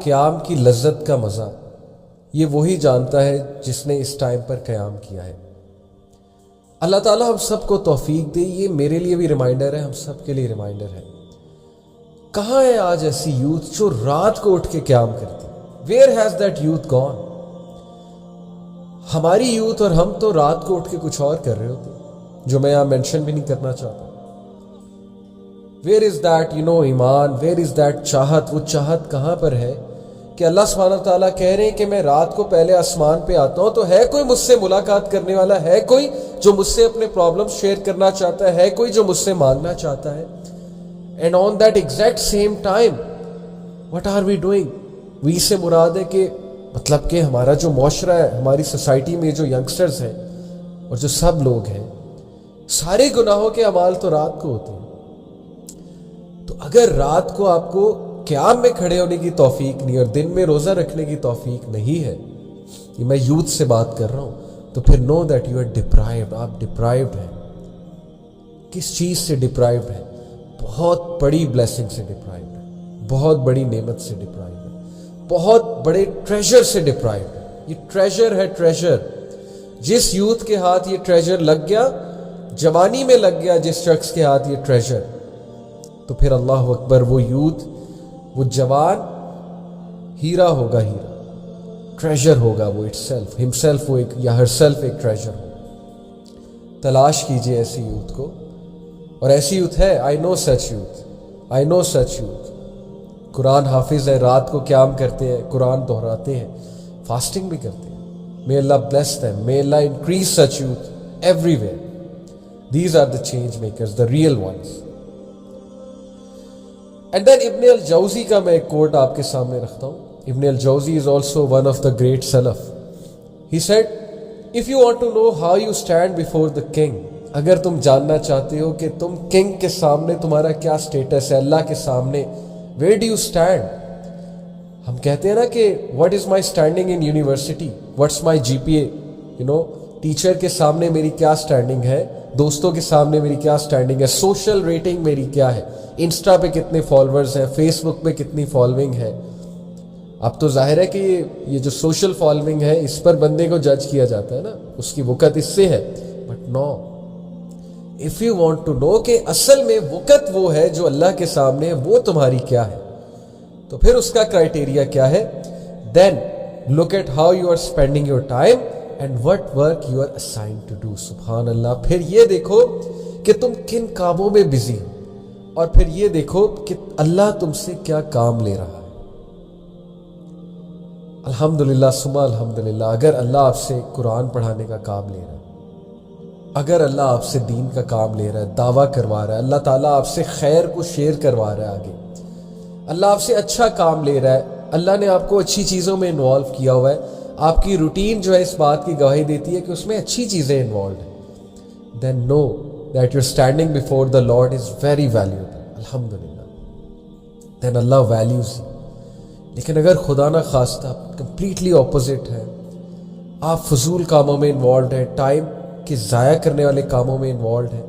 قیام کی لذت کا مزہ یہ وہی جانتا ہے جس نے اس ٹائم پر قیام کیا ہے۔ اللہ تعالیٰ ہم سب کو توفیق دے۔ یہ میرے لیے بھی ریمائنڈر ہے، ہم سب کے لیے ریمائنڈر ہے۔ کہاں ہے آج ایسی یوتھ جو رات کو اٹھ کے قیام کرتی؟ Where has that youth gone? ہماری یوتھ اور ہم تو رات کو اٹھ کے کچھ اور کر رہے ہوتے جو میں یہاں مینشن بھی نہیں کرنا چاہتا۔ ویئر از دیٹ ایمان، ویئر از دیٹ چاہت؟ وہ چاہت کہاں پر ہے کہ اللہ سبحانہ تعالیٰ کہہ رہے ہیں کہ میں رات کو پہلے آسمان پہ آتا ہوں، تو ہے کوئی مجھ سے ملاقات کرنے والا؟ ہے کوئی جو مجھ سے اپنے پرابلم شیئر کرنا چاہتا ہے کوئی جو مجھ سے مانگنا چاہتا ہے؟ And on that exact same time what are we doing? We سے مراد ہے کہ مطلب کہ ہمارا جو معاشرہ ہے، ہماری سوسائٹی میں جو ینگسٹرز ہیں اور جو سب لوگ ہیں، سارے گناہوں کے اعمال تو رات کو ہوتے ہیں۔ تو اگر رات کو آپ کو قیام میں کھڑے ہونے کی توفیق نہیں اور دن میں روزہ رکھنے کی توفیق نہیں ہے، یہ میں یوتھ سے بات کر رہا ہوں، تو پھر know that you are deprived. آپ ڈپرائیوڈ ہیں۔ کس چیز سے ڈپرائیوڈ ہیں؟ بہت بڑی بلیسنگ سے ڈپرائیوڈ ہے، بہت بڑی نعمت سے ڈپرائیوڈ ہے، بہت بڑے ٹریجر سے ڈپرائیوڈ ہے۔ یہ ٹریجر ہے، ٹریجر۔ جس یوتھ کے ہاتھ یہ ٹریجر لگ گیا، جوانی میں لگ گیا جس شخص کے ہاتھ یہ ٹریجر، تو پھر اللہ اکبر، وہ یوتھ، وہ جوان ہیرا ہوگا، ہیرا ٹریجر ہوگا، وہ ہمسیلف وہ ایک یا ہر سیلف ایک ٹریجر ہوگا۔ تلاش کیجئے ایسی یوتھ کو، اور ایسی یوتھ ہے۔ آئی نو سچ یوتھ۔ قرآن حافظ ہے، رات کو قیام کرتے ہیں، قرآن دہراتے ہیں، فاسٹنگ بھی کرتے ہیں۔ May Allah bless them. May Allah increase such youth everywhere. These are the change makers, the real ones. And then Ibn al-Jawzi کا میں ایک کوٹ آپ کے سامنے رکھتا ہوں۔ Ibn al-Jawzi is also one of the great Salaf. He said, if you want to know how you stand before the king، اگر تم جاننا چاہتے ہو کہ تم کنگ کے سامنے تمہارا کیا سٹیٹس ہے، اللہ کے سامنے where do you stand؟ ہم کہتے ہیں نا کہ what is my standing in university, what's my GPA، teacher کے سامنے میری کیا سٹینڈنگ ہے، دوستوں کے سامنے میری کیا سٹینڈنگ ہے، سوشل ریٹنگ میری کیا ہے، انسٹا پہ کتنے فالوورز ہیں، فیس بک پہ کتنی فالوئنگ ہے۔ اب تو ظاہر ہے کہ یہ جو سوشل فالوئنگ ہے اس پر بندے کو جج کیا جاتا ہے نا، اس کی وقت اس سے ہے۔ But no, if you want to know کہ اصل میں وقت وہ ہے جو اللہ کے سامنے ہے، وہ تمہاری کیا ہے، تو پھر اس کا کرائٹیریا کیا ہے؟ Then look at how you are spending your time and what work you are assigned to do. سبحان اللہ۔ پھر یہ دیکھو کہ تم کن کاموں میں بزی ہو، اور پھر یہ دیکھو کہ اللہ تم سے کیا کام لے رہا ہے۔ الحمدللہ ثم الحمدللہ، اگر اللہ آپ سے قرآن پڑھانے کا کام لے رہا ہے، اگر اللہ آپ سے دین کا کام لے رہا ہے، دعویٰ کروا رہا ہے، اللہ تعالیٰ آپ سے خیر کو شیئر کروا رہا ہے آگے، اللہ آپ سے اچھا کام لے رہا ہے، اللہ نے آپ کو اچھی چیزوں میں انوالو کیا ہوا ہے، آپ کی روٹین جو ہے اس بات کی گواہی دیتی ہے کہ اس میں اچھی چیزیں انوالوڈ ہیں، then know that your standing before the Lord is very valuable. الحمدللہ، دین اللہ ویلیوز یو۔ لیکن اگر خدا نہ خواستہ کمپلیٹلی اپوزٹ ہے، آپ فضول کاموں میں انوالوڈ ہیں، ٹائم کے ضائع کرنے والے کاموں میں انوالوڈ ہیں،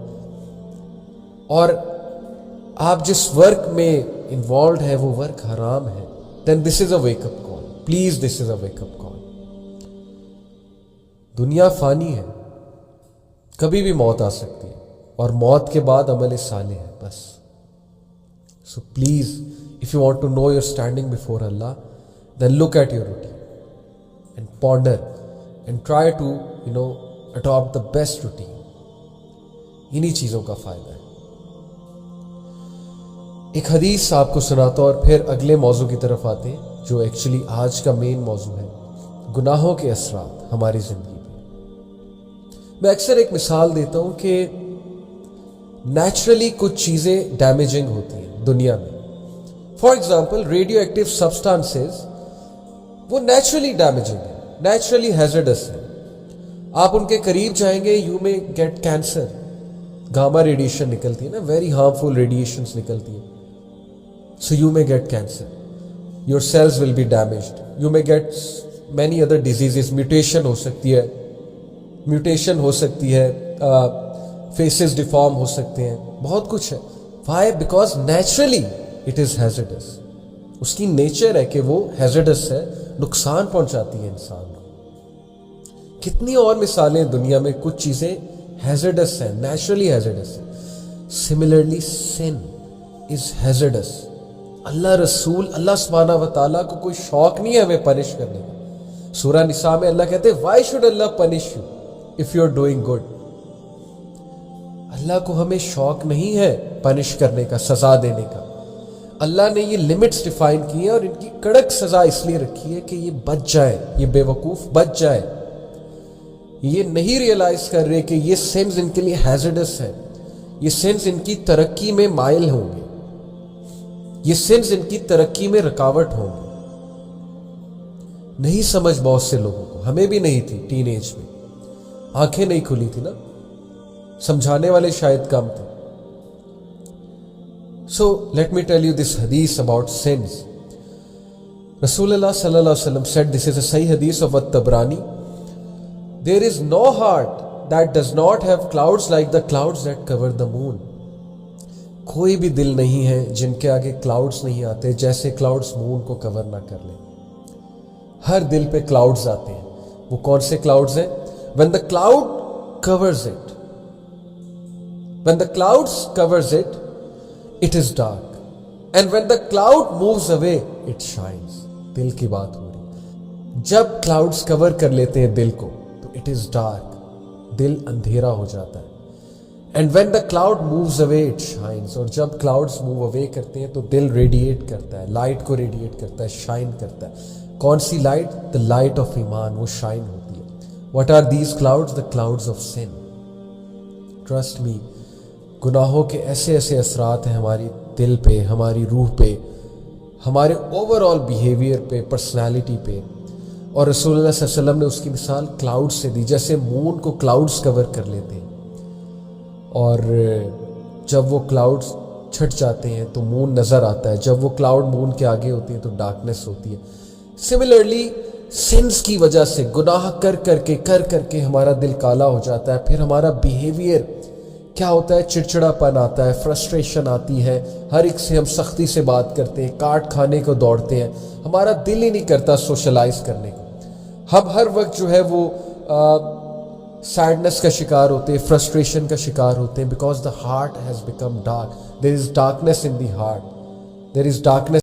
اور آپ جس ورک میں انوالوڈ ہے وہ ورک حرام ہے، then this is a wake up call, please this is a wake up call. دنیا فانی ہے، کبھی بھی موت آ سکتی ہے، اور موت کے بعد عمل صالح ہے بس۔ So please if you want to know your standing before اللہ، then look at your routine and ponder and try to adapt the best routine. انہی چیزوں کا فائدہ ہے۔ ایک حدیث آپ کو سناتا ہوں اور پھر اگلے موضوع کی طرف آتے ہیں جو ایکچولی آج کا مین موضوع ہے، گناہوں کے اثرات ہماری زندگی پہ۔ میں اکثر ایک مثال دیتا ہوں کہ نیچرلی کچھ چیزیں ڈیمیجنگ ہوتی ہیں دنیا میں۔ For example radio active substances, وہ نیچرلی ڈیمیجنگ ہیں، نیچرلی ہیزرڈس ہیں، آپ ان کے قریب جائیں گے you may get cancer. Gama radiation نکلتی ہے نا، ویری ہارمفل ریڈیشنز نکلتی ہیں، so you may get cancer, your cells will be damaged, you may get many other diseases, mutation ہو سکتی ہے، فیسز ڈیفارم ہو سکتے ہیں، بہت کچھ ہے۔ Why? Because naturally it is hazardous, اس کی نیچر ہے کہ وہ ہیزرڈس ہے, نقصان پہنچاتی ہے انسان کو. کتنی اور مثالیں دنیا میں, کچھ چیزیں ہیزرڈس ہیں, نیچرلی ہیزرڈس ہیں. سملرلی سن از ہیزرڈس. اللہ رسول, اللہ سبحانہ و تعالیٰ کو کوئی شوق نہیں ہے ہمیں پنش کرنے کا. سورہ نساء میں اللہ کہتے ہیں why should Allah punish you if you are doing good. Allah کو ہمیں شوق نہیں ہے پنش کرنے کا, سزا دینے کا. اللہ نے یہ لمٹس ڈیفائن کی ہیں اور ان کی کڑک سزا اس لیے رکھی ہے کہ یہ بچ جائے, یہ بے وقوف بچ جائے. یہ نہیں ریئلائز کر رہے کہ یہ سینس ان کے لیے ہیزرڈس ہے, یہ سینس ان کی ترقی میں مائل ہوں گے, یہ سینس ان کی ترقی میں رکاوٹ ہوں گے. نہیں سمجھ بہت سے لوگوں کو, ہمیں بھی نہیں تھی ٹین ایج میں, آنکھیں نہیں کھلی تھی نا, سمجھانے والے شاید کم تھے. So let me tell you this hadith about sins. Rasulullah sallallahu alaihi wasallam said, this is a sahih hadith of At-Tabrani, there is no heart that does not have clouds like the clouds that cover the moon. کوئی بھی دل نہیں ہے جن کے آگے clouds نہیں آتے جیسے کلاؤڈز مون کو کور نہ کر لیں. ہر دل پہ کلاؤڈز آتے ہیں. وہ کون سے کلاؤڈز ہیں؟ when the cloud covers it, when the clouds covers it, it is dark, and when the cloud moves away, it shines. دل کی بات ہو رہی. جب کلاؤڈز کور کر لیتے ہیں دل کو تو it is dark, دل اندھیرا ہو جاتا ہے. and when the cloud moves away, it shines. اور جب clouds move away کرتے ہیں تو دل ریڈیٹ کرتا ہے, لائٹ کو ریڈیٹ کرتا ہے, شائن کرتا ہے. کون سی لائٹ؟ the light of ایمان, وہ شائن ہوتی ہے. what are these clouds? the clouds of sin. trust me, گناہوں کے ایسے ایسے اثرات ہیں ہماری دل پہ, ہماری روح پہ, ہمارے اوور آل بیہیویئر پہ, پرسنالٹی پہ. اور رسول اللہ صلی اللہ علیہ وسلم نے اس کی مثال کلاؤڈ سے دی, جیسے مون کو کلاؤڈز کور کر لیتے ہیں اور جب وہ کلاؤڈز چھٹ جاتے ہیں تو مون نظر آتا ہے. جب وہ کلاؤڈ مون کے آگے ہوتی ہیں تو ڈارکنیس ہوتی ہے. سملرلی سنس کی وجہ سے, گناہ کر کر کے ہمارا دل کالا ہو جاتا ہے. پھر ہمارا بیہیویئر کیا ہوتا ہے؟ چڑچڑا پن آتا ہے, فرسٹریشن آتی ہے, ہر ایک سے ہم سختی سے بات کرتے ہیں, کاٹ کھانے کو دوڑتے ہیں, ہمارا دل ہی نہیں کرتا سوشلائز کرنے کو. ہم ہر وقت جو ہے وہ سیڈنس کا شکار ہوتے ہیں, فرسٹریشن کا شکار ہوتے ہیں, because the heart has become dark. There is darkness in the heart, there is darkness